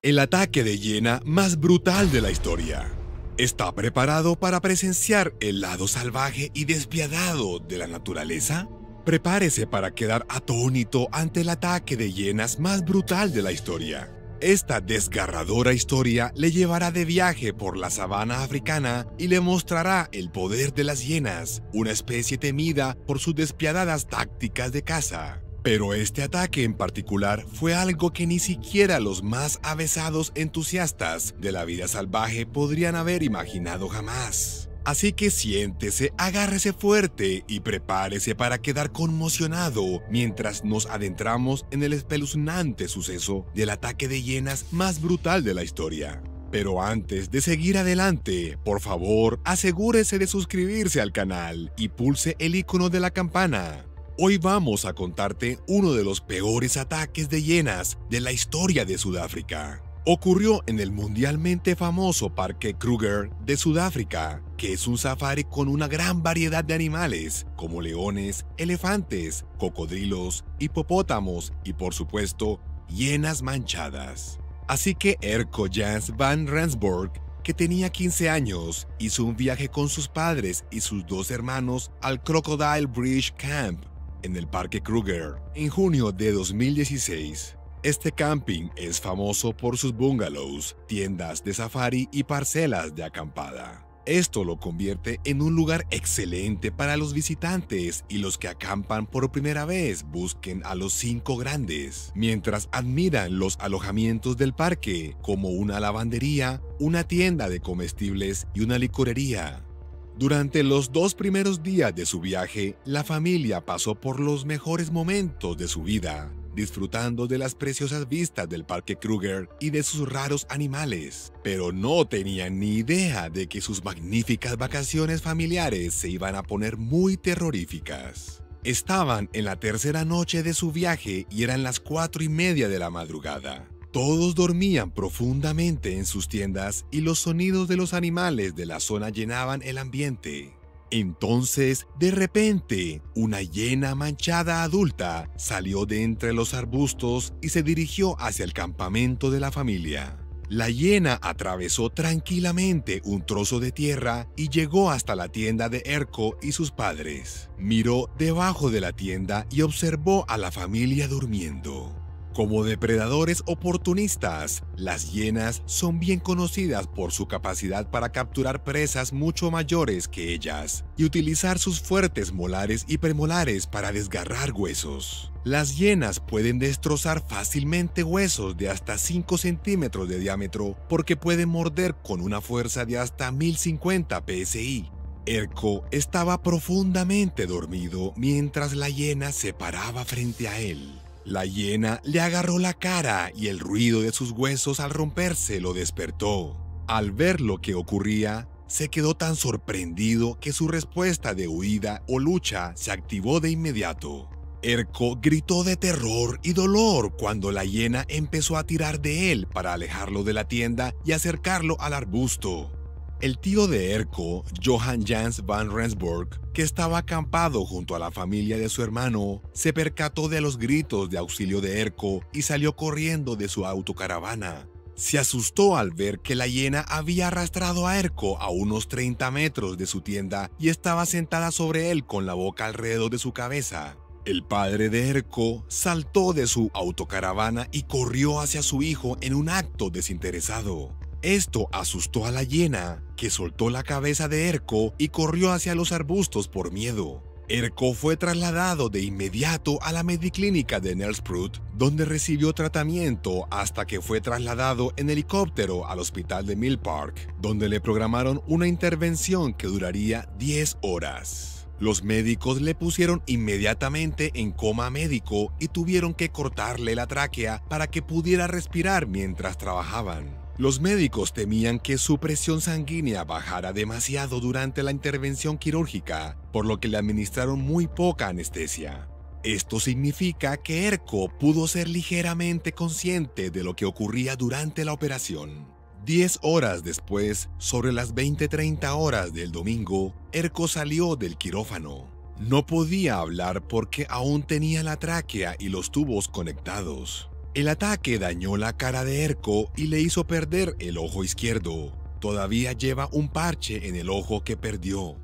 El ataque de hiena más brutal de la historia. ¿Está preparado para presenciar el lado salvaje y despiadado de la naturaleza? Prepárese para quedar atónito ante el ataque de hienas más brutal de la historia. Esta desgarradora historia le llevará de viaje por la sabana africana y le mostrará el poder de las hienas, una especie temida por sus despiadadas tácticas de caza. Pero este ataque en particular fue algo que ni siquiera los más avesados entusiastas de la vida salvaje podrían haber imaginado jamás. Así que siéntese, agárrese fuerte y prepárese para quedar conmocionado mientras nos adentramos en el espeluznante suceso del ataque de hienas más brutal de la historia. Pero antes de seguir adelante, por favor, asegúrese de suscribirse al canal y pulse el icono de la campana. Hoy vamos a contarte uno de los peores ataques de hienas de la historia de Sudáfrica. Ocurrió en el mundialmente famoso Parque Kruger de Sudáfrica, que es un safari con una gran variedad de animales, como leones, elefantes, cocodrilos, hipopótamos y, por supuesto, hienas manchadas. Así que Erco Jans van Rensburg, que tenía 15 años, hizo un viaje con sus padres y sus dos hermanos al Crocodile Bridge Camp, en el Parque Kruger, en junio de 2016. Este camping es famoso por sus bungalows, tiendas de safari y parcelas de acampada. Esto lo convierte en un lugar excelente para los visitantes y los que acampan por primera vez busquen a los 5 grandes, mientras admiran los alojamientos del parque, como una lavandería, una tienda de comestibles y una licorería. Durante los 2 primeros días de su viaje, la familia pasó por los mejores momentos de su vida, disfrutando de las preciosas vistas del Parque Kruger y de sus raros animales, pero no tenían ni idea de que sus magníficas vacaciones familiares se iban a poner muy terroríficas. Estaban en la tercera noche de su viaje y eran las 4:30 de la madrugada. Todos dormían profundamente en sus tiendas y los sonidos de los animales de la zona llenaban el ambiente. Entonces, de repente, una hiena manchada adulta salió de entre los arbustos y se dirigió hacia el campamento de la familia. La hiena atravesó tranquilamente un trozo de tierra y llegó hasta la tienda de Erco y sus padres. Miró debajo de la tienda y observó a la familia durmiendo. Como depredadores oportunistas, las hienas son bien conocidas por su capacidad para capturar presas mucho mayores que ellas y utilizar sus fuertes molares y premolares para desgarrar huesos. Las hienas pueden destrozar fácilmente huesos de hasta 5 centímetros de diámetro porque pueden morder con una fuerza de hasta 1050 psi. Erco estaba profundamente dormido mientras la hiena se paraba frente a él. La hiena le agarró la cara y el ruido de sus huesos al romperse lo despertó. Al ver lo que ocurría, se quedó tan sorprendido que su respuesta de huida o lucha se activó de inmediato. Erco gritó de terror y dolor cuando la hiena empezó a tirar de él para alejarlo de la tienda y acercarlo al arbusto. El tío de Erco, Johan Jans van Rensburg, que estaba acampado junto a la familia de su hermano, se percató de los gritos de auxilio de Erco y salió corriendo de su autocaravana. Se asustó al ver que la hiena había arrastrado a Erco a unos 30 metros de su tienda y estaba sentada sobre él con la boca alrededor de su cabeza. El padre de Erco saltó de su autocaravana y corrió hacia su hijo en un acto desinteresado. Esto asustó a la hiena, que soltó la cabeza de Erco y corrió hacia los arbustos por miedo. Erco fue trasladado de inmediato a la Mediclínica de Nelspruit, donde recibió tratamiento hasta que fue trasladado en helicóptero al hospital de Mill Park, donde le programaron una intervención que duraría 10 horas. Los médicos le pusieron inmediatamente en coma médico y tuvieron que cortarle la tráquea para que pudiera respirar mientras trabajaban. Los médicos temían que su presión sanguínea bajara demasiado durante la intervención quirúrgica, por lo que le administraron muy poca anestesia. Esto significa que Erco pudo ser ligeramente consciente de lo que ocurría durante la operación. 10 horas después, sobre las 20:30 horas del domingo, Erco salió del quirófano. No podía hablar porque aún tenía la tráquea y los tubos conectados. El ataque dañó la cara de Erko y le hizo perder el ojo izquierdo. Todavía lleva un parche en el ojo que perdió.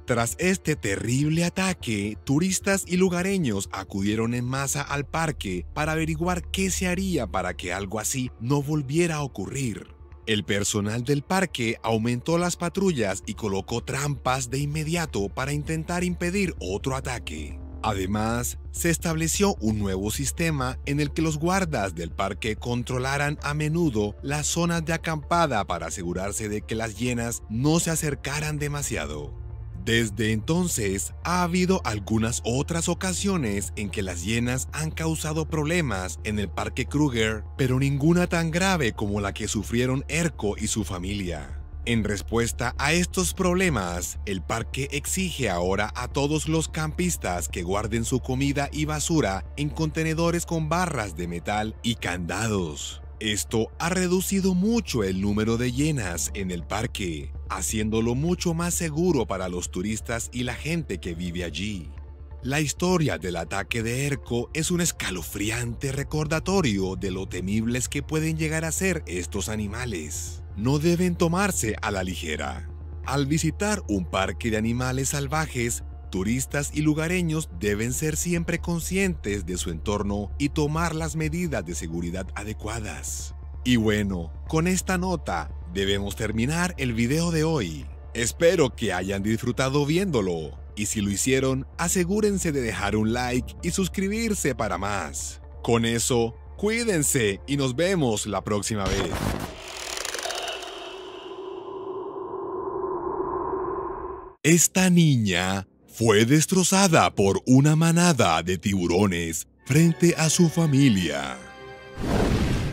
Tras este terrible ataque, turistas y lugareños acudieron en masa al parque para averiguar qué se haría para que algo así no volviera a ocurrir. El personal del parque aumentó las patrullas y colocó trampas de inmediato para intentar impedir otro ataque. Además, se estableció un nuevo sistema en el que los guardas del parque controlaran a menudo las zonas de acampada para asegurarse de que las hienas no se acercaran demasiado. Desde entonces, ha habido algunas otras ocasiones en que las hienas han causado problemas en el Parque Kruger, pero ninguna tan grave como la que sufrieron Erko y su familia. En respuesta a estos problemas, el parque exige ahora a todos los campistas que guarden su comida y basura en contenedores con barras de metal y candados. Esto ha reducido mucho el número de hienas en el parque, haciéndolo mucho más seguro para los turistas y la gente que vive allí. La historia del ataque de Erko es un escalofriante recordatorio de lo temibles que pueden llegar a ser estos animales. No deben tomarse a la ligera. Al visitar un parque de animales salvajes, turistas y lugareños deben ser siempre conscientes de su entorno y tomar las medidas de seguridad adecuadas. Y bueno, con esta nota debemos terminar el video de hoy. Espero que hayan disfrutado viéndolo. Y si lo hicieron, asegúrense de dejar un like y suscribirse para más. Con eso, cuídense y nos vemos la próxima vez. Esta niña fue destrozada por una manada de tiburones frente a su familia.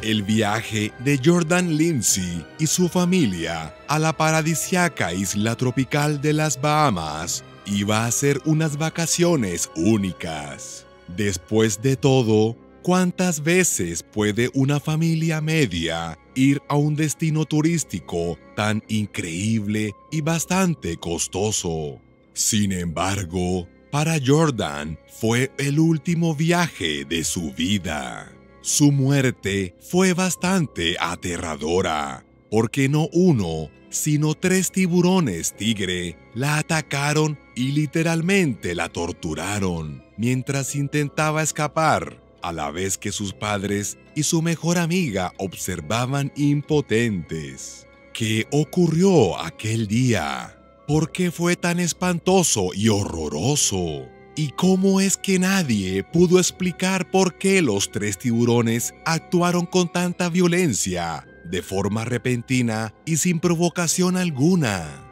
El viaje de Jordan Lindsay y su familia a la paradisíaca isla tropical de las Bahamas iba a ser unas vacaciones únicas. Después de todo, ¿cuántas veces puede una familia media ir a un destino turístico tan increíble y bastante costoso? Sin embargo, para Jordan fue el último viaje de su vida. Su muerte fue bastante aterradora, porque no uno, sino 3 tiburones tigre la atacaron y literalmente la torturaron mientras intentaba escapar, a la vez que sus padres y su mejor amiga observaban impotentes. ¿Qué ocurrió aquel día? ¿Por qué fue tan espantoso y horroroso? ¿Y cómo es que nadie pudo explicar por qué los 3 tiburones actuaron con tanta violencia, de forma repentina y sin provocación alguna?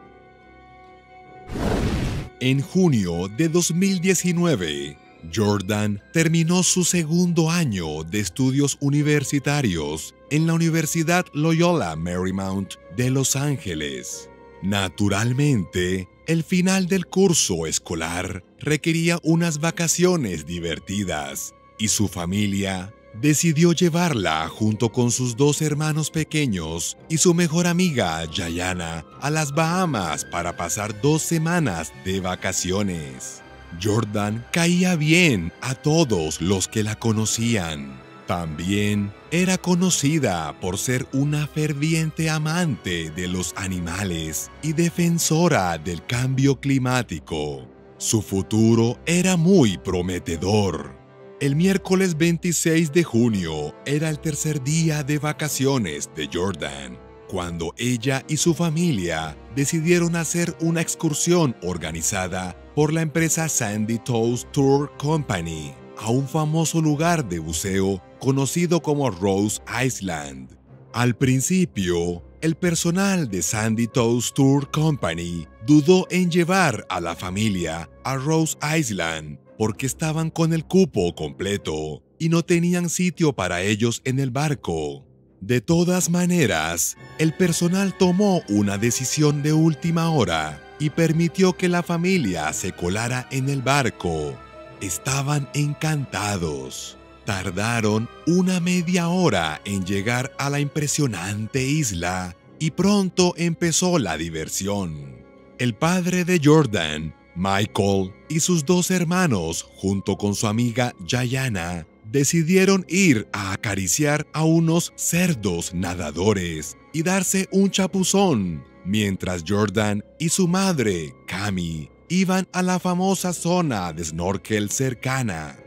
En junio de 2019, Jordan terminó su segundo año de estudios universitarios en la Universidad Loyola Marymount de Los Ángeles. Naturalmente, el final del curso escolar requería unas vacaciones divertidas y su familia decidió llevarla junto con sus 2 hermanos pequeños y su mejor amiga Jayana a las Bahamas para pasar 2 semanas de vacaciones. Jordan caía bien a todos los que la conocían. También era conocida por ser una ferviente amante de los animales y defensora del cambio climático. Su futuro era muy prometedor. El miércoles 26 de junio era el tercer día de vacaciones de Jordan, cuando ella y su familia decidieron hacer una excursión organizada por la empresa Sandy Toes Tour Company a un famoso lugar de buceo conocido como Rose Island. Al principio, el personal de Sandy Toes Tour Company dudó en llevar a la familia a Rose Island porque estaban con el cupo completo y no tenían sitio para ellos en el barco. De todas maneras, el personal tomó una decisión de última hora y permitió que la familia se colara en el barco. Estaban encantados. Tardaron una media hora en llegar a la impresionante isla y pronto empezó la diversión. El padre de Jordan, Michael, y sus 2 hermanos, junto con su amiga Jayana, decidieron ir a acariciar a unos cerdos nadadores y darse un chapuzón, mientras Jordan y su madre, Cami, iban a la famosa zona de snorkel cercana.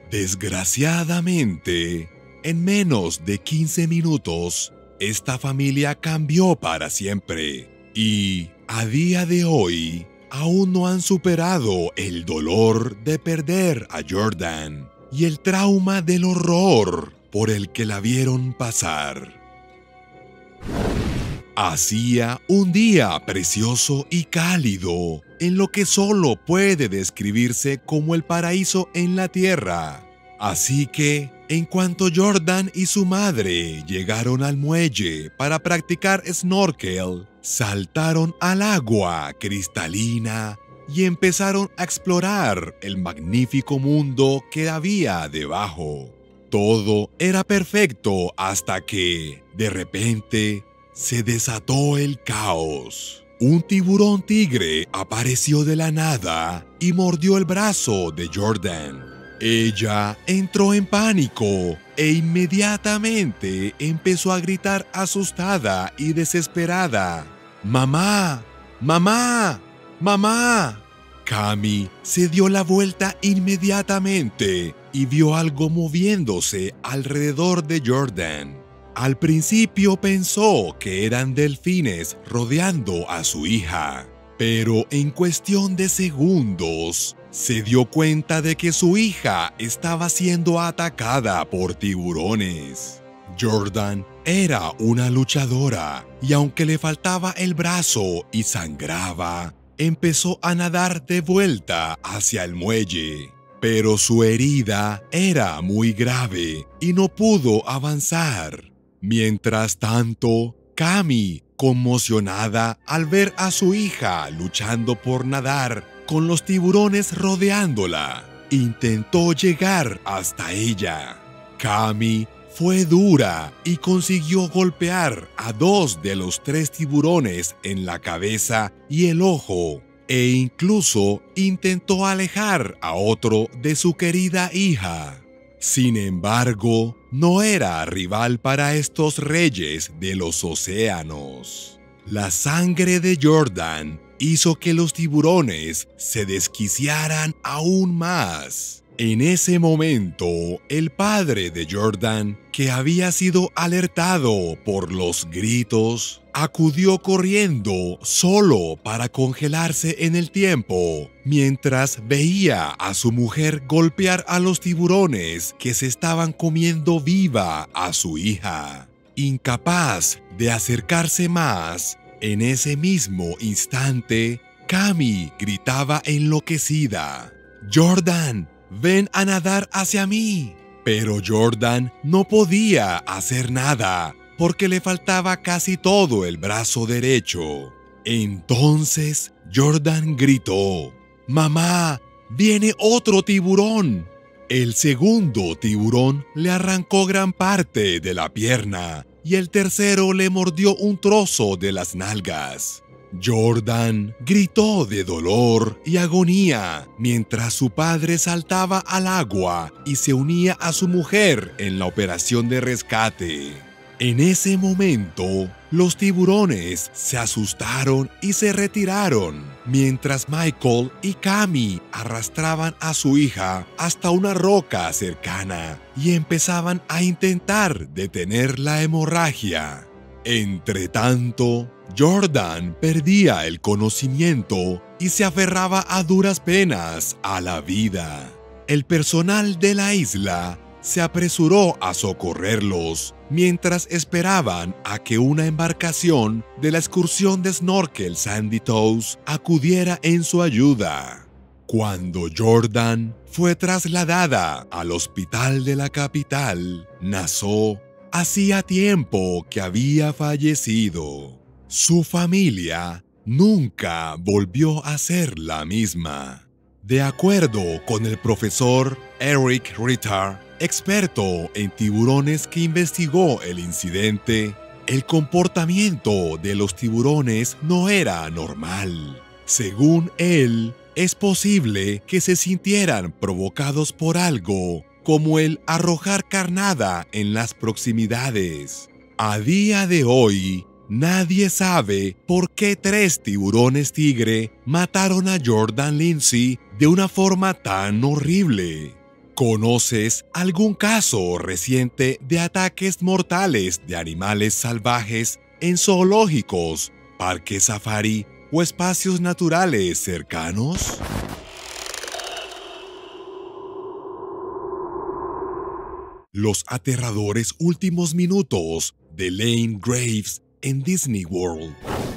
Desgraciadamente, en menos de 15 minutos, esta familia cambió para siempre y, a día de hoy, aún no han superado el dolor de perder a Jordan y el trauma del horror por el que la vieron pasar. Hacía un día precioso y cálido, en lo que solo puede describirse como el paraíso en la tierra. Así que, en cuanto Jordan y su madre llegaron al muelle para practicar snorkel, saltaron al agua cristalina y empezaron a explorar el magnífico mundo que había debajo. Todo era perfecto hasta que, de repente, se desató el caos. Un tiburón tigre apareció de la nada y mordió el brazo de Jordan. Ella entró en pánico e inmediatamente empezó a gritar asustada y desesperada: ¡Mamá! ¡Mamá! ¡Mamá! Cami se dio la vuelta inmediatamente y vio algo moviéndose alrededor de Jordan. Al principio pensó que eran delfines rodeando a su hija, pero en cuestión de segundos se dio cuenta de que su hija estaba siendo atacada por tiburones. Jordan era una luchadora y aunque le faltaba el brazo y sangraba, empezó a nadar de vuelta hacia el muelle. Pero su herida era muy grave y no pudo avanzar. Mientras tanto, Cami, conmocionada al ver a su hija luchando por nadar con los tiburones rodeándola, intentó llegar hasta ella. Cami fue dura y consiguió golpear a 2 de los 3 tiburones en la cabeza y el ojo, e incluso intentó alejar a otro de su querida hija. Sin embargo, no era rival para estos reyes de los océanos. La sangre de Jordan hizo que los tiburones se desquiciaran aún más. En ese momento, el padre de Jordan, que había sido alertado por los gritos, acudió corriendo solo para congelarse en el tiempo, mientras veía a su mujer golpear a los tiburones que se estaban comiendo viva a su hija. Incapaz de acercarse más, en ese mismo instante, Cami gritaba enloquecida: ¡Jordan, ven a nadar hacia mí! Pero Jordan no podía hacer nada porque le faltaba casi todo el brazo derecho. Entonces Jordan gritó: ¡Mamá, viene otro tiburón! El segundo tiburón le arrancó gran parte de la pierna y el tercero le mordió un trozo de las nalgas. Jordan gritó de dolor y agonía mientras su padre saltaba al agua y se unía a su mujer en la operación de rescate. En ese momento, los tiburones se asustaron y se retiraron, mientras Michael y Cami arrastraban a su hija hasta una roca cercana y empezaban a intentar detener la hemorragia. Entretanto, Jordan perdía el conocimiento y se aferraba a duras penas a la vida. El personal de la isla se apresuró a socorrerlos mientras esperaban a que una embarcación de la excursión de snorkel Sandy Toes acudiera en su ayuda. Cuando Jordan fue trasladada al hospital de la capital, Nassau, hacía tiempo que había fallecido. Su familia nunca volvió a ser la misma. De acuerdo con el profesor Eric Ritter, experto en tiburones que investigó el incidente, el comportamiento de los tiburones no era normal. Según él, es posible que se sintieran provocados por algo como el arrojar carnada en las proximidades. A día de hoy, nadie sabe por qué 3 tiburones tigre mataron a Jordan Lindsay de una forma tan horrible. ¿Conoces algún caso reciente de ataques mortales de animales salvajes en zoológicos, parques safari o espacios naturales cercanos? Los aterradores últimos minutos de Lane Graves en Disney World.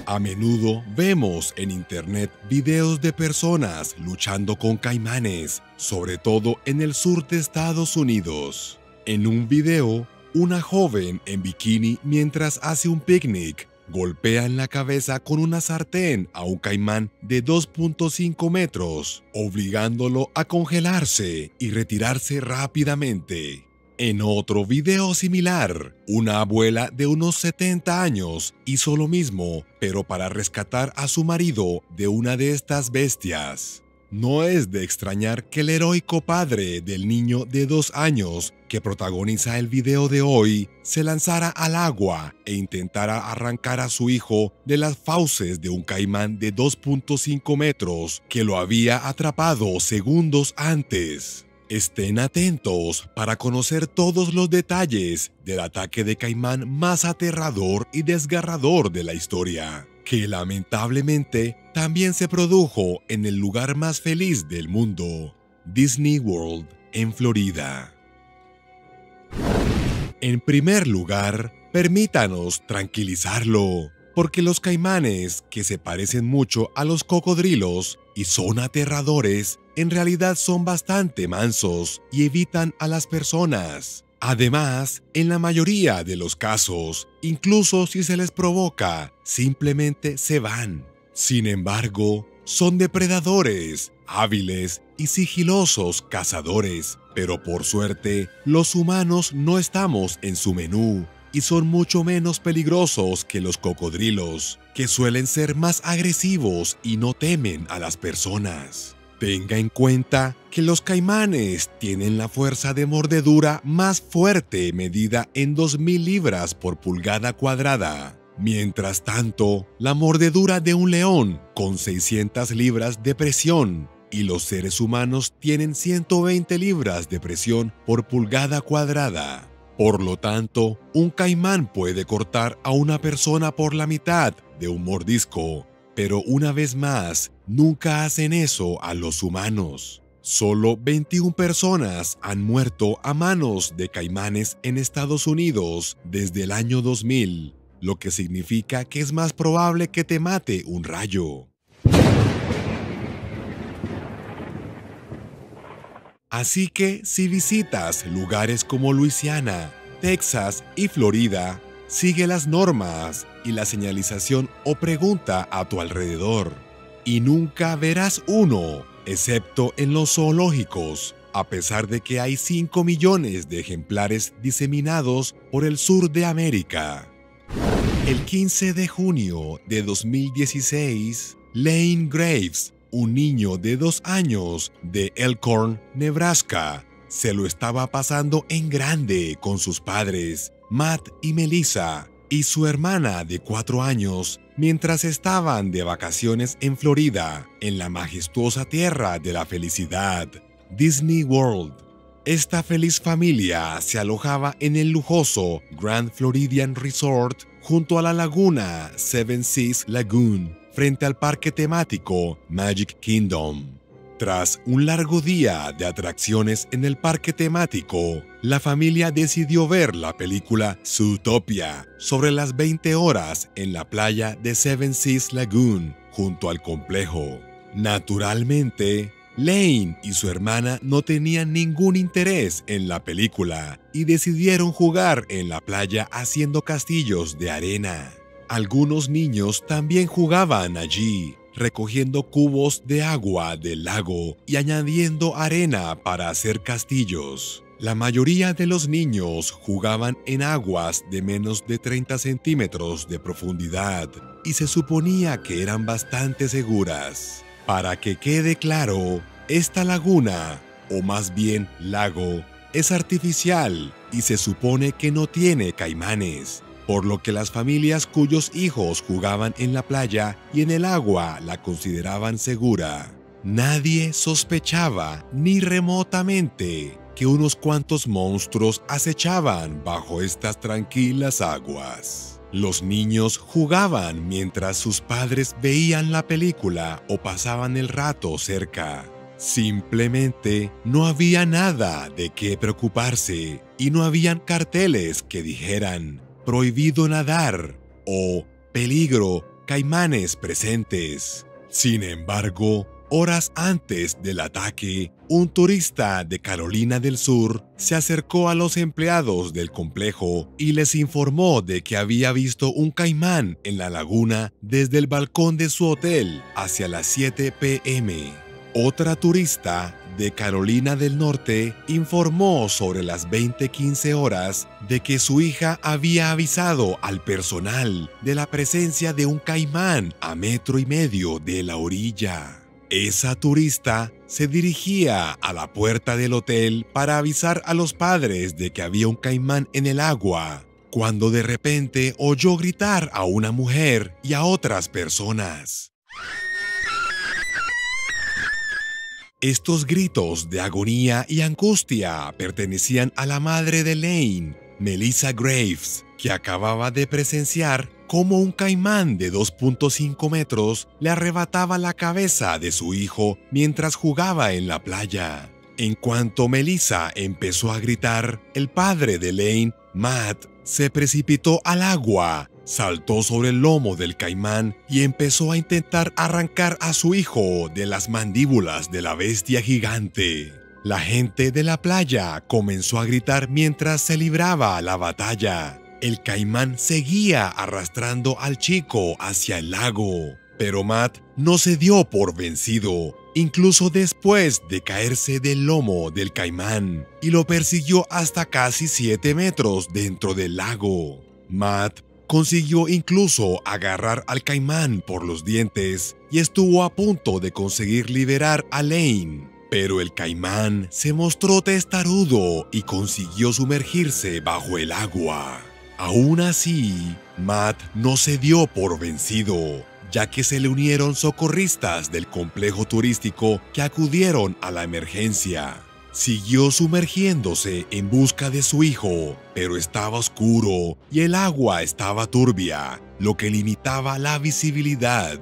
A menudo vemos en internet videos de personas luchando con caimanes, sobre todo en el sur de Estados Unidos. En un video, una joven en bikini mientras hace un picnic golpea en la cabeza con una sartén a un caimán de 2.5 metros, obligándolo a congelarse y retirarse rápidamente. En otro video similar, una abuela de unos 70 años hizo lo mismo, pero para rescatar a su marido de una de estas bestias. No es de extrañar que el heroico padre del niño de 2 años que protagoniza el video de hoy se lanzara al agua e intentara arrancar a su hijo de las fauces de un caimán de 2.5 metros que lo había atrapado segundos antes. Estén atentos para conocer todos los detalles del ataque de caimán más aterrador y desgarrador de la historia, que lamentablemente también se produjo en el lugar más feliz del mundo, Disney World, en Florida. En primer lugar, permítanos tranquilizarlo, porque los caimanes, que se parecen mucho a los cocodrilos y son aterradores, en realidad son bastante mansos y evitan a las personas. Además, en la mayoría de los casos, incluso si se les provoca, simplemente se van. Sin embargo, son depredadores, hábiles y sigilosos cazadores, pero por suerte, los humanos no estamos en su menú y son mucho menos peligrosos que los cocodrilos, que suelen ser más agresivos y no temen a las personas. Tenga en cuenta que los caimanes tienen la fuerza de mordedura más fuerte medida en 2.000 libras por pulgada cuadrada. Mientras tanto, la mordedura de un león con 600 libras de presión y los seres humanos tienen 120 libras de presión por pulgada cuadrada. Por lo tanto, un caimán puede cortar a una persona por la mitad de un mordisco, pero una vez más, nunca hacen eso a los humanos. Solo 21 personas han muerto a manos de caimanes en Estados Unidos desde el año 2000, lo que significa que es más probable que te mate un rayo. Así que si visitas lugares como Luisiana, Texas y Florida, sigue las normas y la señalización o pregunta a tu alrededor. Y nunca verás uno, excepto en los zoológicos, a pesar de que hay 5 millones de ejemplares diseminados por el sur de América. El 15 de junio de 2016, Lane Graves, un niño de 2 años de Elkhorn, Nebraska, se lo estaba pasando en grande con sus padres, Matt y Melissa, y su hermana de 4 años, mientras estaban de vacaciones en Florida, en la majestuosa tierra de la felicidad, Disney World. Esta feliz familia se alojaba en el lujoso Grand Floridian Resort junto a la laguna Seven Seas Lagoon, frente al parque temático Magic Kingdom. Tras un largo día de atracciones en el parque temático, la familia decidió ver la película Zootopia sobre las 20 horas en la playa de Seven Seas Lagoon, junto al complejo. Naturalmente, Lane y su hermana no tenían ningún interés en la película y decidieron jugar en la playa haciendo castillos de arena. Algunos niños también jugaban allí, recogiendo cubos de agua del lago y añadiendo arena para hacer castillos. La mayoría de los niños jugaban en aguas de menos de 30 centímetros de profundidad y se suponía que eran bastante seguras. Para que quede claro, esta laguna, o más bien lago, es artificial y se supone que no tiene caimanes, por lo que las familias cuyos hijos jugaban en la playa y en el agua la consideraban segura. Nadie sospechaba ni remotamente que unos cuantos monstruos acechaban bajo estas tranquilas aguas. Los niños jugaban mientras sus padres veían la película o pasaban el rato cerca. Simplemente no había nada de qué preocuparse y no habían carteles que dijeran «prohibido nadar» o «peligro, caimanes presentes». Sin embargo, horas antes del ataque, un turista de Carolina del Sur se acercó a los empleados del complejo y les informó de que había visto un caimán en la laguna desde el balcón de su hotel hacia las 7 p.m. Otra turista de Carolina del Norte informó sobre las 20:15 horas de que su hija había avisado al personal de la presencia de un caimán a 1,5 metros de la orilla. Esa turista se dirigía a la puerta del hotel para avisar a los padres de que había un caimán en el agua, cuando de repente oyó gritar a una mujer y a otras personas. Estos gritos de agonía y angustia pertenecían a la madre de Lane, Melissa Graves, que acababa de presenciar cómo un caimán de 2.5 metros le arrebataba la cabeza de su hijo mientras jugaba en la playa. En cuanto Melissa empezó a gritar, el padre de Lane, Matt, se precipitó al agua, saltó sobre el lomo del caimán y empezó a intentar arrancar a su hijo de las mandíbulas de la bestia gigante. La gente de la playa comenzó a gritar mientras se libraba la batalla. El caimán seguía arrastrando al chico hacia el lago, pero Matt no se dio por vencido, incluso después de caerse del lomo del caimán, y lo persiguió hasta casi 7 metros dentro del lago. Matt consiguió incluso agarrar al caimán por los dientes y estuvo a punto de conseguir liberar a Lane, pero el caimán se mostró testarudo y consiguió sumergirse bajo el agua. Aún así, Matt no se dio por vencido, ya que se le unieron socorristas del complejo turístico que acudieron a la emergencia. Siguió sumergiéndose en busca de su hijo, pero estaba oscuro y el agua estaba turbia, lo que limitaba la visibilidad.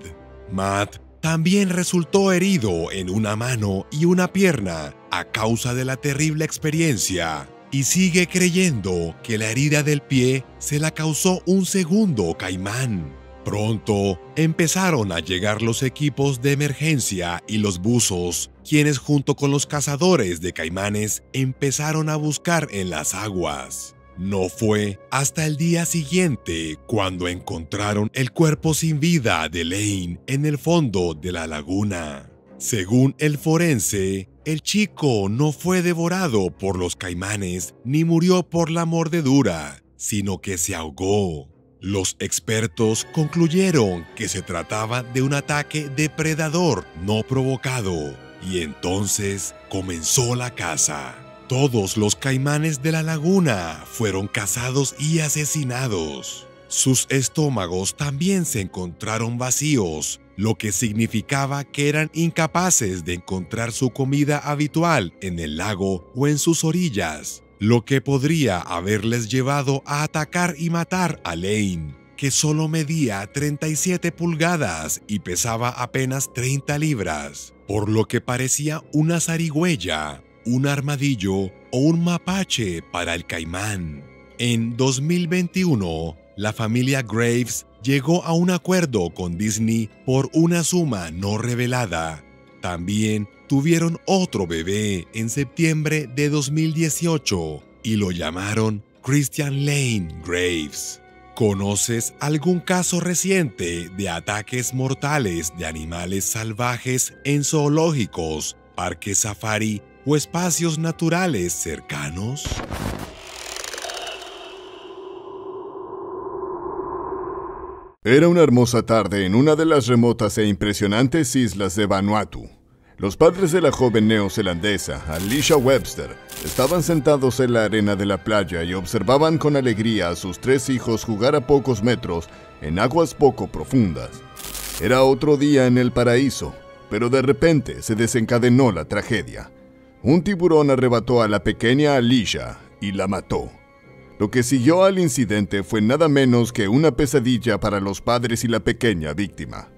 Matt también resultó herido en una mano y una pierna a causa de la terrible experiencia, y sigue creyendo que la herida del pie se la causó un segundo caimán. Pronto empezaron a llegar los equipos de emergencia y los buzos, quienes junto con los cazadores de caimanes empezaron a buscar en las aguas. No fue hasta el día siguiente cuando encontraron el cuerpo sin vida de Lane en el fondo de la laguna. Según el forense, el chico no fue devorado por los caimanes ni murió por la mordedura, sino que se ahogó. Los expertos concluyeron que se trataba de un ataque depredador no provocado, y entonces comenzó la caza. Todos los caimanes de la laguna fueron cazados y asesinados. Sus estómagos también se encontraron vacíos, lo que significaba que eran incapaces de encontrar su comida habitual en el lago o en sus orillas, lo que podría haberles llevado a atacar y matar a Lane, que solo medía 37 pulgadas y pesaba apenas 30 libras, por lo que parecía una zarigüeya, un armadillo o un mapache para el caimán. En 2021, la familia Graves llegó a un acuerdo con Disney por una suma no revelada. También tuvieron otro bebé en septiembre de 2018 y lo llamaron Christian Lane Graves. ¿Conoces algún caso reciente de ataques mortales de animales salvajes en zoológicos, parques safari o espacios naturales cercanos? Era una hermosa tarde en una de las remotas e impresionantes islas de Vanuatu. Los padres de la joven neozelandesa, Alicia Webster, estaban sentados en la arena de la playa y observaban con alegría a sus 3 hijos jugar a pocos metros en aguas poco profundas. Era otro día en el paraíso, pero de repente se desencadenó la tragedia. Un tiburón arrebató a la pequeña Alicia y la mató. Lo que siguió al incidente fue nada menos que una pesadilla para los padres y la pequeña víctima.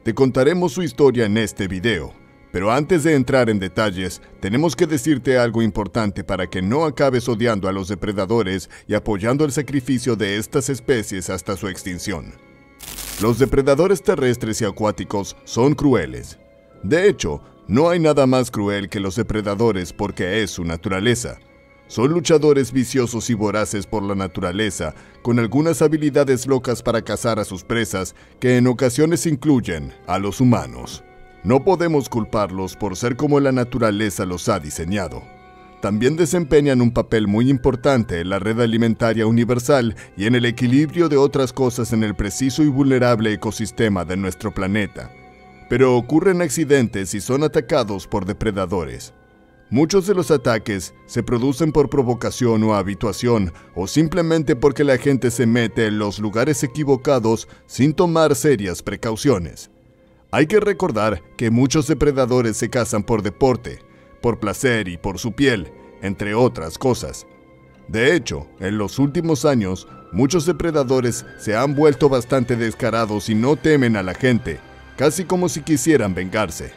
Te contaremos su historia en este video, pero antes de entrar en detalles, tenemos que decirte algo importante para que no acabes odiando a los depredadores y apoyando el sacrificio de estas especies hasta su extinción. Los depredadores terrestres y acuáticos son crueles. De hecho, no hay nada más cruel que los depredadores porque es su naturaleza. Son luchadores viciosos y voraces por la naturaleza, con algunas habilidades locas para cazar a sus presas que en ocasiones incluyen a los humanos. No podemos culparlos por ser como la naturaleza los ha diseñado. También desempeñan un papel muy importante en la red alimentaria universal y en el equilibrio de otras cosas en el preciso y vulnerable ecosistema de nuestro planeta. Pero ocurren accidentes y son atacados por depredadores. Muchos de los ataques se producen por provocación o habituación, o simplemente porque la gente se mete en los lugares equivocados sin tomar serias precauciones. Hay que recordar que muchos depredadores se cazan por deporte, por placer y por su piel, entre otras cosas. De hecho, en los últimos años, muchos depredadores se han vuelto bastante descarados y no temen a la gente, casi como si quisieran vengarse.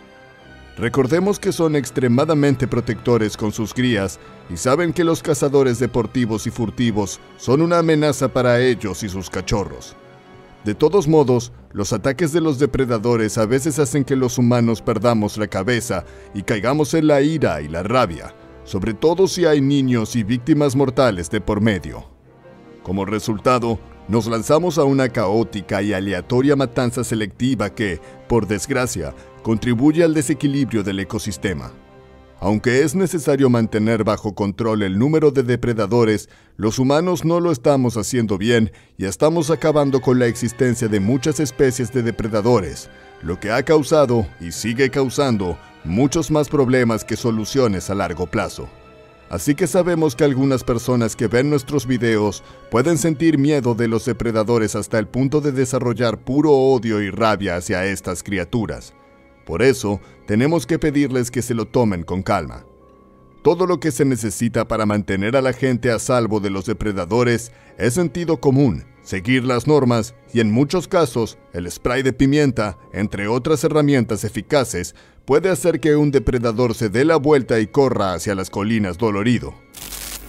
Recordemos que son extremadamente protectores con sus crías y saben que los cazadores deportivos y furtivos son una amenaza para ellos y sus cachorros. De todos modos, los ataques de los depredadores a veces hacen que los humanos perdamos la cabeza y caigamos en la ira y la rabia, sobre todo si hay niños y víctimas mortales de por medio. Como resultado, nos lanzamos a una caótica y aleatoria matanza selectiva que, por desgracia, contribuye al desequilibrio del ecosistema. Aunque es necesario mantener bajo control el número de depredadores, los humanos no lo estamos haciendo bien y estamos acabando con la existencia de muchas especies de depredadores, lo que ha causado y sigue causando muchos más problemas que soluciones a largo plazo. Así que sabemos que algunas personas que ven nuestros videos pueden sentir miedo de los depredadores hasta el punto de desarrollar puro odio y rabia hacia estas criaturas. Por eso, tenemos que pedirles que se lo tomen con calma. Todo lo que se necesita para mantener a la gente a salvo de los depredadores es sentido común, seguir las normas y en muchos casos, el spray de pimienta, entre otras herramientas eficaces, puede hacer que un depredador se dé la vuelta y corra hacia las colinas dolorido.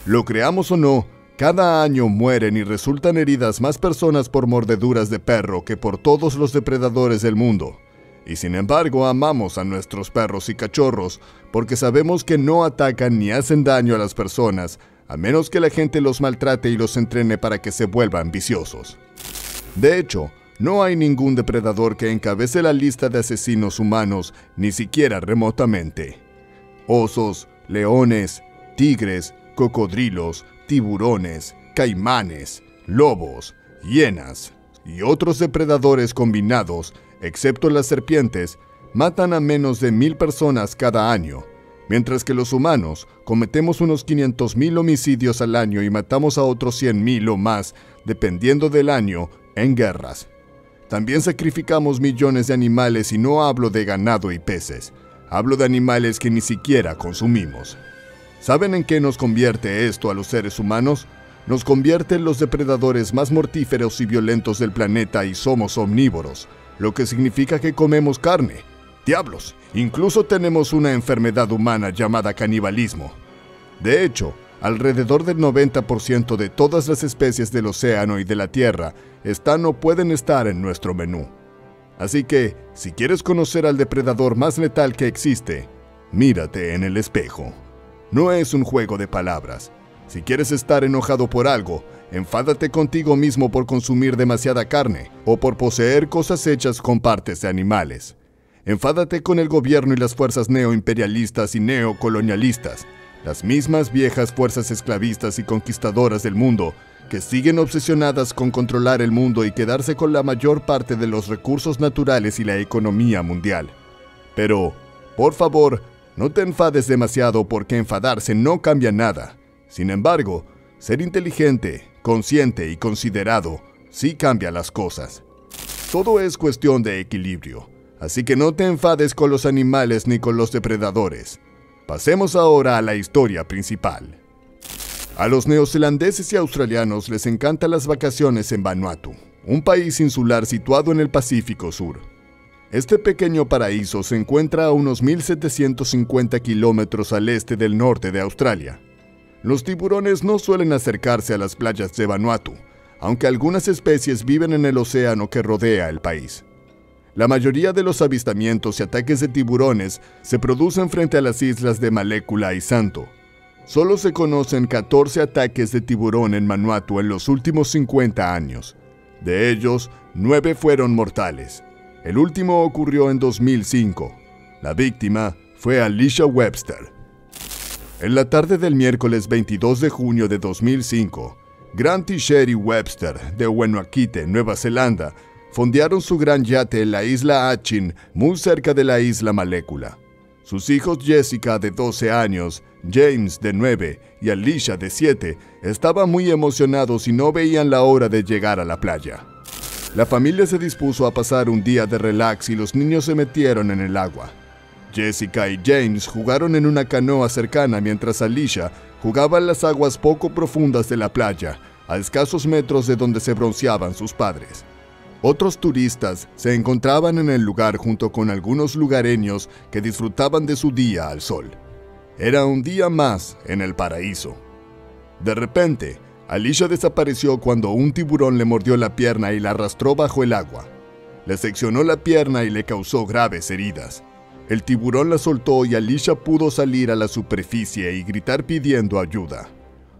Lo creamos o no, cada año mueren y resultan heridas más personas por mordeduras de perro que por todos los depredadores del mundo. Y sin embargo amamos a nuestros perros y cachorros porque sabemos que no atacan ni hacen daño a las personas, a menos que la gente los maltrate y los entrene para que se vuelvan viciosos. De hecho, no hay ningún depredador que encabece la lista de asesinos humanos, ni siquiera remotamente. Osos, leones, tigres, cocodrilos, tiburones, caimanes, lobos, hienas y otros depredadores combinados, excepto las serpientes, matan a menos de 1000 personas cada año, mientras que los humanos cometemos unos 500,000 homicidios al año y matamos a otros 100,000 o más, dependiendo del año, en guerras. También sacrificamos millones de animales y no hablo de ganado y peces, hablo de animales que ni siquiera consumimos. ¿Saben en qué nos convierte esto a los seres humanos? Nos convierte en los depredadores más mortíferos y violentos del planeta y somos omnívoros, lo que significa que comemos carne. ¡Diablos! Incluso tenemos una enfermedad humana llamada canibalismo. De hecho, alrededor del 90% de todas las especies del océano y de la tierra están o pueden estar en nuestro menú. Así que, si quieres conocer al depredador más letal que existe, mírate en el espejo. No es un juego de palabras. Si quieres estar enojado por algo, enfádate contigo mismo por consumir demasiada carne o por poseer cosas hechas con partes de animales. Enfádate con el gobierno y las fuerzas neoimperialistas y neocolonialistas, las mismas viejas fuerzas esclavistas y conquistadoras del mundo que siguen obsesionadas con controlar el mundo y quedarse con la mayor parte de los recursos naturales y la economía mundial. Pero, Por favor, no te enfades demasiado porque enfadarse no cambia nada. Sin embargo, ser inteligente, consciente y considerado sí cambia las cosas. Todo es cuestión de equilibrio, así que no te enfades con los animales ni con los depredadores. Pasemos ahora a la historia principal. A los neozelandeses y australianos les encantan las vacaciones en Vanuatu, un país insular situado en el Pacífico Sur. Este pequeño paraíso se encuentra a unos 1.750 kilómetros al este del norte de Australia. Los tiburones no suelen acercarse a las playas de Vanuatu, aunque algunas especies viven en el océano que rodea el país. La mayoría de los avistamientos y ataques de tiburones se producen frente a las islas de Malécula y Santo. Solo se conocen 14 ataques de tiburón en Vanuatu en los últimos 50 años. De ellos, 9 fueron mortales. El último ocurrió en 2005. La víctima fue Alicia Webster. En la tarde del miércoles 22 de junio de 2005, Grant y Sherry Webster, de Wenouakhete, Nueva Zelanda, fondearon su gran yate en la isla Achin, muy cerca de la isla Malécula. Sus hijos Jessica, de 12 años, James, de 9, y Alicia, de 7, estaban muy emocionados y no veían la hora de llegar a la playa. La familia se dispuso a pasar un día de relax y los niños se metieron en el agua. Jessica y James jugaron en una canoa cercana mientras Alicia jugaba en las aguas poco profundas de la playa, a escasos metros de donde se bronceaban sus padres. Otros turistas se encontraban en el lugar junto con algunos lugareños que disfrutaban de su día al sol. Era un día más en el paraíso. De repente, Alicia desapareció cuando un tiburón le mordió la pierna y la arrastró bajo el agua. Le seccionó la pierna y le causó graves heridas. El tiburón la soltó y Alicia pudo salir a la superficie y gritar pidiendo ayuda.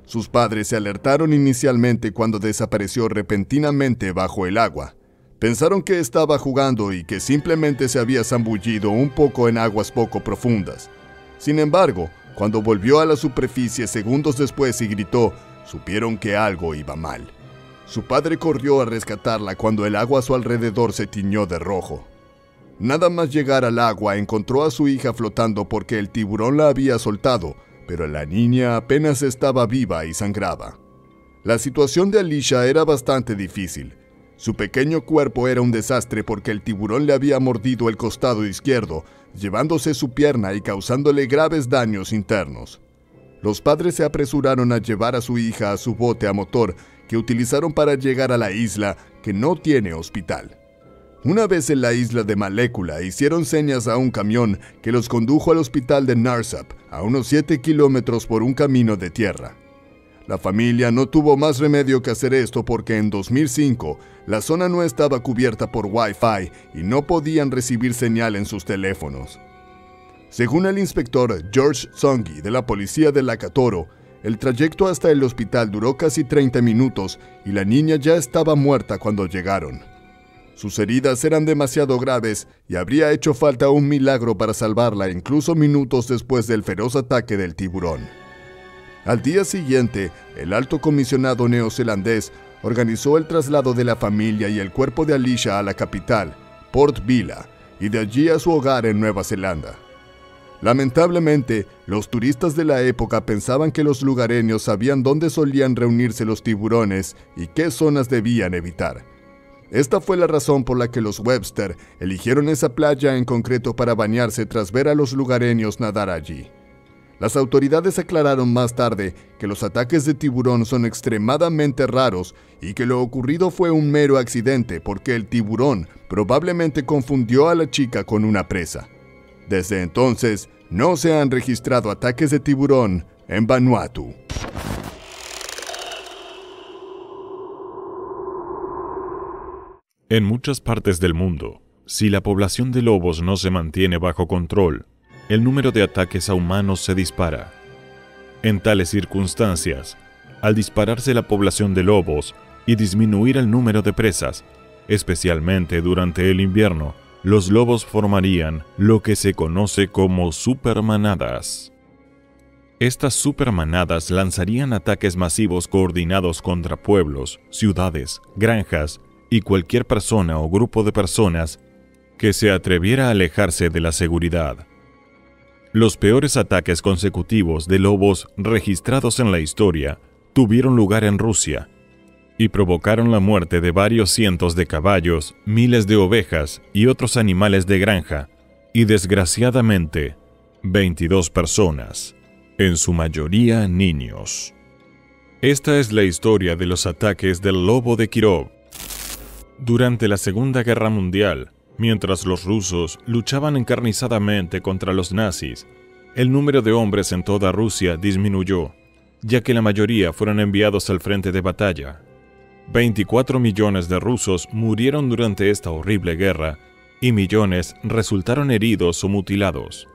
Sus padres se alertaron inicialmente cuando desapareció repentinamente bajo el agua. Pensaron que estaba jugando y que simplemente se había zambullido un poco en aguas poco profundas. Sin embargo, cuando volvió a la superficie segundos después y gritó, supieron que algo iba mal. Su padre corrió a rescatarla cuando el agua a su alrededor se tiñó de rojo. Nada más llegar al agua encontró a su hija flotando porque el tiburón la había soltado, pero la niña apenas estaba viva y sangraba. La situación de Alicia era bastante difícil. Su pequeño cuerpo era un desastre porque el tiburón le había mordido el costado izquierdo, llevándose su pierna y causándole graves daños internos. Los padres se apresuraron a llevar a su hija a su bote a motor que utilizaron para llegar a la isla, que no tiene hospital. Una vez en la isla de Malécula, hicieron señas a un camión que los condujo al hospital de Narsap, a unos 7 kilómetros por un camino de tierra. La familia no tuvo más remedio que hacer esto porque en 2005 la zona no estaba cubierta por Wi-Fi y no podían recibir señal en sus teléfonos. Según el inspector George Songi de la policía de Lakatoro, el trayecto hasta el hospital duró casi 30 minutos y la niña ya estaba muerta cuando llegaron. Sus heridas eran demasiado graves y habría hecho falta un milagro para salvarla incluso minutos después del feroz ataque del tiburón. Al día siguiente, el alto comisionado neozelandés organizó el traslado de la familia y el cuerpo de Alicia a la capital, Port Vila, y de allí a su hogar en Nueva Zelanda. Lamentablemente, los turistas de la época pensaban que los lugareños sabían dónde solían reunirse los tiburones y qué zonas debían evitar. Esta fue la razón por la que los Webster eligieron esa playa en concreto para bañarse tras ver a los lugareños nadar allí. Las autoridades aclararon más tarde que los ataques de tiburón son extremadamente raros y que lo ocurrido fue un mero accidente porque el tiburón probablemente confundió a la chica con una presa. Desde entonces, no se han registrado ataques de tiburón en Vanuatu. En muchas partes del mundo, si la población de lobos no se mantiene bajo control, el número de ataques a humanos se dispara. En tales circunstancias, al dispararse la población de lobos y disminuir el número de presas, especialmente durante el invierno, los lobos formarían lo que se conoce como supermanadas. Estas supermanadas lanzarían ataques masivos coordinados contra pueblos, ciudades, granjas y cualquier persona o grupo de personas que se atreviera a alejarse de la seguridad. Los peores ataques consecutivos de lobos registrados en la historia tuvieron lugar en Rusia y provocaron la muerte de varios cientos de caballos, miles de ovejas y otros animales de granja, y desgraciadamente, 22 personas, en su mayoría niños. Esta es la historia de los ataques del lobo de Kirov. Durante la Segunda Guerra Mundial, mientras los rusos luchaban encarnizadamente contra los nazis, el número de hombres en toda Rusia disminuyó, ya que la mayoría fueron enviados al frente de batalla. 24 millones de rusos murieron durante esta horrible guerra y millones resultaron heridos o mutilados.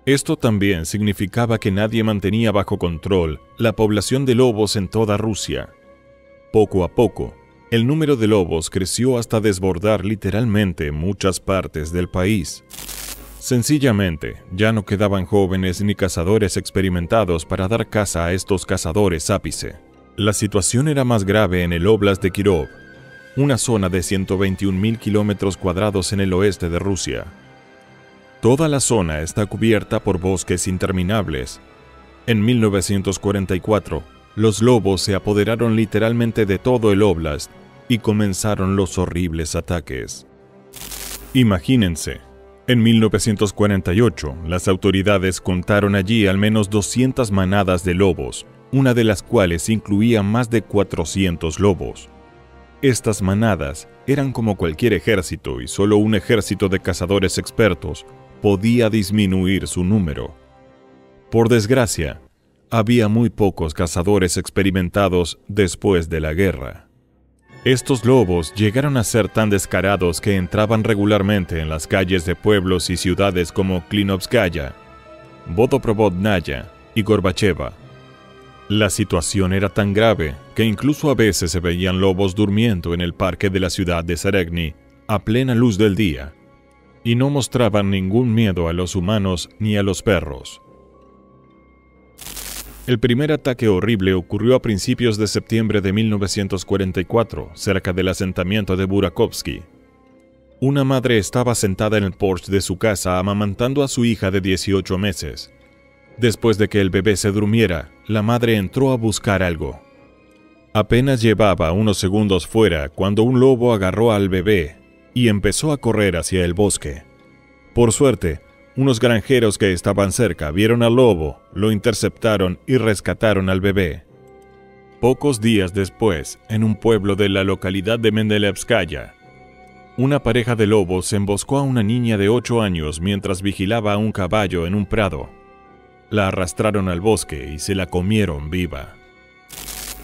Esto también significaba que nadie mantenía bajo control la población de lobos en toda Rusia. Poco a poco, el número de lobos creció hasta desbordar literalmente muchas partes del país. Sencillamente, ya no quedaban jóvenes ni cazadores experimentados para dar caza a estos cazadores ápice. La situación era más grave en el Óblast de Kirov, una zona de 121.000 kilómetros cuadrados en el oeste de Rusia. Toda la zona está cubierta por bosques interminables. En 1944, los lobos se apoderaron literalmente de todo el óblast y comenzaron los horribles ataques. Imagínense, en 1948, las autoridades contaron allí al menos 200 manadas de lobos, una de las cuales incluía más de 400 lobos. Estas manadas eran como cualquier ejército y solo un ejército de cazadores expertos podía disminuir su número. Por desgracia, había muy pocos cazadores experimentados después de la guerra. Estos lobos llegaron a ser tan descarados que entraban regularmente en las calles de pueblos y ciudades como Klinovskaya, Vodoprovodnaya y Gorbacheva. La situación era tan grave que incluso a veces se veían lobos durmiendo en el parque de la ciudad de Seregni a plena luz del día, y no mostraban ningún miedo a los humanos ni a los perros. El primer ataque horrible ocurrió a principios de septiembre de 1944, cerca del asentamiento de Burakovsky. Una madre estaba sentada en el porche de su casa amamantando a su hija de 18 meses. Después de que el bebé se durmiera, la madre entró a buscar algo. Apenas llevaba unos segundos fuera cuando un lobo agarró al bebé y empezó a correr hacia el bosque. Por suerte, unos granjeros que estaban cerca vieron al lobo, lo interceptaron y rescataron al bebé. Pocos días después, en un pueblo de la localidad de Mendelevskaya, una pareja de lobos emboscó a una niña de 8 años mientras vigilaba a un caballo en un prado. La arrastraron al bosque y se la comieron viva.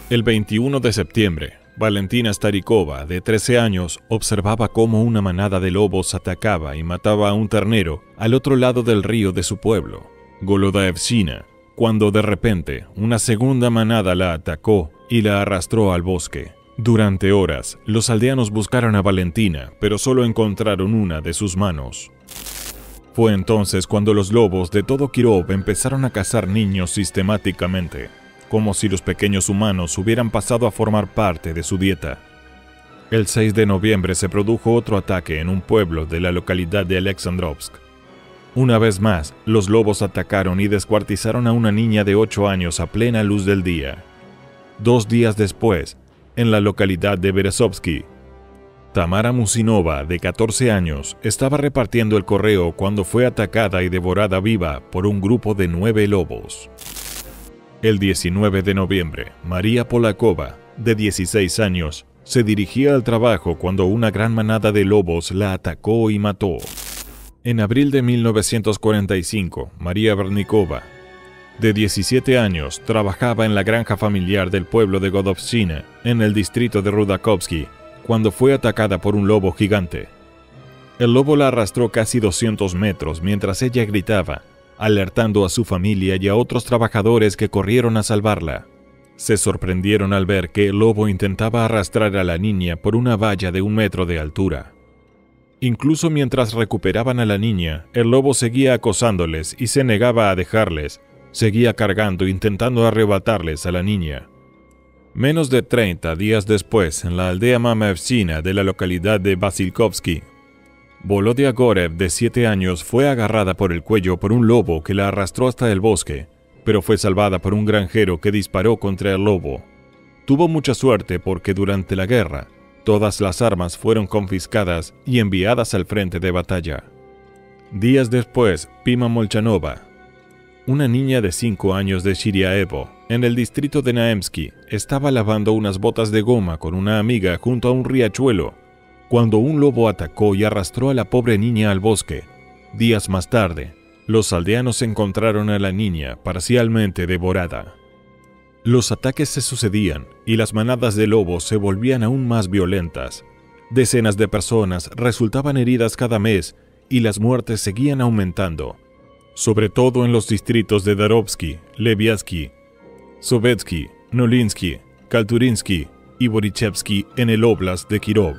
El 21 de septiembre, Valentina Starikova, de 13 años, observaba cómo una manada de lobos atacaba y mataba a un ternero al otro lado del río de su pueblo, Golodaevshina, cuando de repente una segunda manada la atacó y la arrastró al bosque. Durante horas, los aldeanos buscaron a Valentina, pero solo encontraron una de sus manos. Fue entonces cuando los lobos de todo Kirov empezaron a cazar niños sistemáticamente, como si los pequeños humanos hubieran pasado a formar parte de su dieta. El 6 de noviembre se produjo otro ataque en un pueblo de la localidad de Alexandrovsk. Una vez más, los lobos atacaron y descuartizaron a una niña de 8 años a plena luz del día. 2 días después, en la localidad de Berezovsky, Tamara Musinova, de 14 años, estaba repartiendo el correo cuando fue atacada y devorada viva por un grupo de 9 lobos. El 19 de noviembre, María Polakova, de 16 años, se dirigía al trabajo cuando una gran manada de lobos la atacó y mató. En abril de 1945, María Vernikova, de 17 años, trabajaba en la granja familiar del pueblo de Godovshina, en el distrito de Rudakovsky, cuando fue atacada por un lobo gigante. El lobo la arrastró casi 200 metros mientras ella gritaba, alertando a su familia y a otros trabajadores que corrieron a salvarla. Se sorprendieron al ver que el lobo intentaba arrastrar a la niña por una valla de 1 metro de altura. Incluso mientras recuperaban a la niña, el lobo seguía acosándoles y se negaba a dejarles, seguía cargando intentando arrebatarles a la niña. Menos de 30 días después, en la aldea Mamevshina de la localidad de Vasilkovsky, Volodya Gorev, de 7 años, fue agarrada por el cuello por un lobo que la arrastró hasta el bosque, pero fue salvada por un granjero que disparó contra el lobo. Tuvo mucha suerte porque durante la guerra, todas las armas fueron confiscadas y enviadas al frente de batalla. Días después, Pima Molchanova, una niña de 5 años de Shiryaevo, en el distrito de Naemsky, estaba lavando unas botas de goma con una amiga junto a un riachuelo, cuando un lobo atacó y arrastró a la pobre niña al bosque. Días más tarde, los aldeanos encontraron a la niña parcialmente devorada. Los ataques se sucedían y las manadas de lobos se volvían aún más violentas. Decenas de personas resultaban heridas cada mes y las muertes seguían aumentando, sobre todo en los distritos de Darovsky, Leviatsky, Sovetsky, Nolinsky, Kalturinsky y Borichevsky en el óblast de Kirov.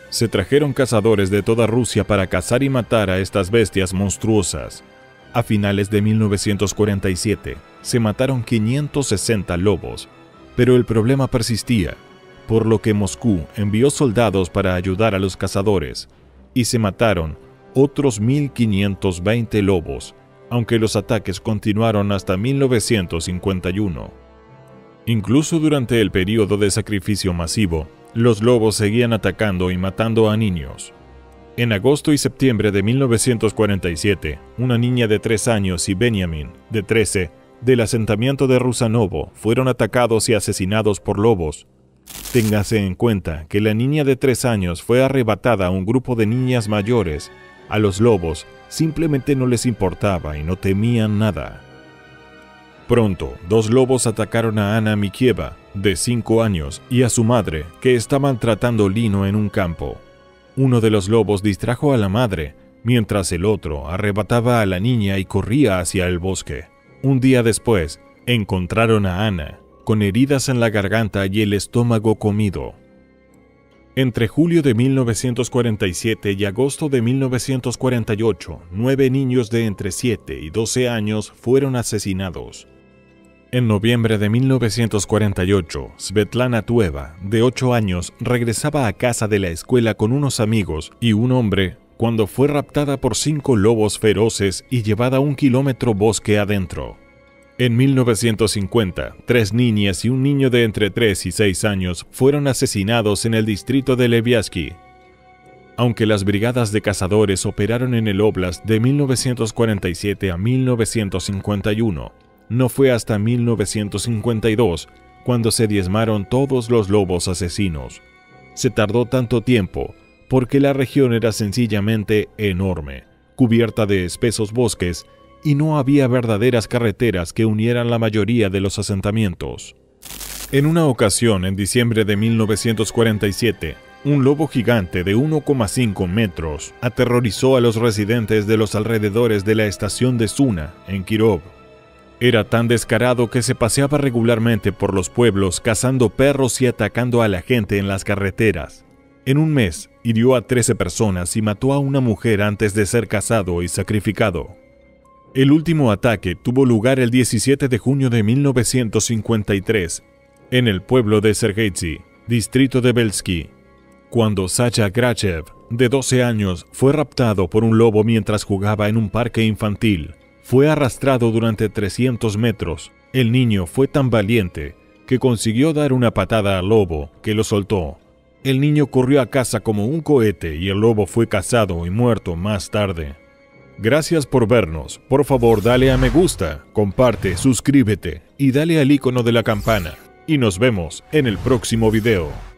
Se trajeron cazadores de toda Rusia para cazar y matar a estas bestias monstruosas. A finales de 1947 se mataron 560 lobos, pero el problema persistía, por lo que Moscú envió soldados para ayudar a los cazadores, y se mataron otros 1.520 lobos, aunque los ataques continuaron hasta 1951. Incluso durante el periodo de sacrificio masivo, los lobos seguían atacando y matando a niños. En agosto y septiembre de 1947, una niña de 3 años y Benjamin, de 13, del asentamiento de Rusanovo, fueron atacados y asesinados por lobos. Téngase en cuenta que la niña de 3 años fue arrebatada a un grupo de niñas mayores. A los lobos simplemente no les importaba y no temían nada. Pronto, 2 lobos atacaron a Anna Mikieva, de 5 años, y a su madre, que estaban tratando lino en un campo. Uno de los lobos distrajo a la madre, mientras el otro arrebataba a la niña y corría hacia el bosque. Un día después, encontraron a Anna, con heridas en la garganta y el estómago comido. Entre julio de 1947 y agosto de 1948, 9 niños de entre 7 y 12 años fueron asesinados. En noviembre de 1948, Svetlana Tueva, de 8 años, regresaba a casa de la escuela con unos amigos y un hombre cuando fue raptada por 5 lobos feroces y llevada 1 kilómetro bosque adentro. En 1950, 3 niñas y un niño de entre 3 y 6 años fueron asesinados en el distrito de Leviatsky. Aunque las brigadas de cazadores operaron en el óblast de 1947 a 1951, no fue hasta 1952 cuando se diezmaron todos los lobos asesinos. Se tardó tanto tiempo porque la región era sencillamente enorme, cubierta de espesos bosques, y no había verdaderas carreteras que unieran la mayoría de los asentamientos. En una ocasión, en diciembre de 1947, un lobo gigante de 1,5 metros aterrorizó a los residentes de los alrededores de la estación de Suna, en Kirov. Era tan descarado que se paseaba regularmente por los pueblos cazando perros y atacando a la gente en las carreteras. En un mes, hirió a 13 personas y mató a una mujer antes de ser cazado y sacrificado. El último ataque tuvo lugar el 17 de junio de 1953, en el pueblo de Sergeitsy, distrito de Belsky, cuando Sasha Grachev, de 12 años, fue raptado por un lobo mientras jugaba en un parque infantil. Fue arrastrado durante 300 metros. El niño fue tan valiente que consiguió dar una patada al lobo, que lo soltó. El niño corrió a casa como un cohete y el lobo fue cazado y muerto más tarde. Gracias por vernos. Por favor, dale a me gusta, comparte, suscríbete y dale al icono de la campana. Y nos vemos en el próximo video.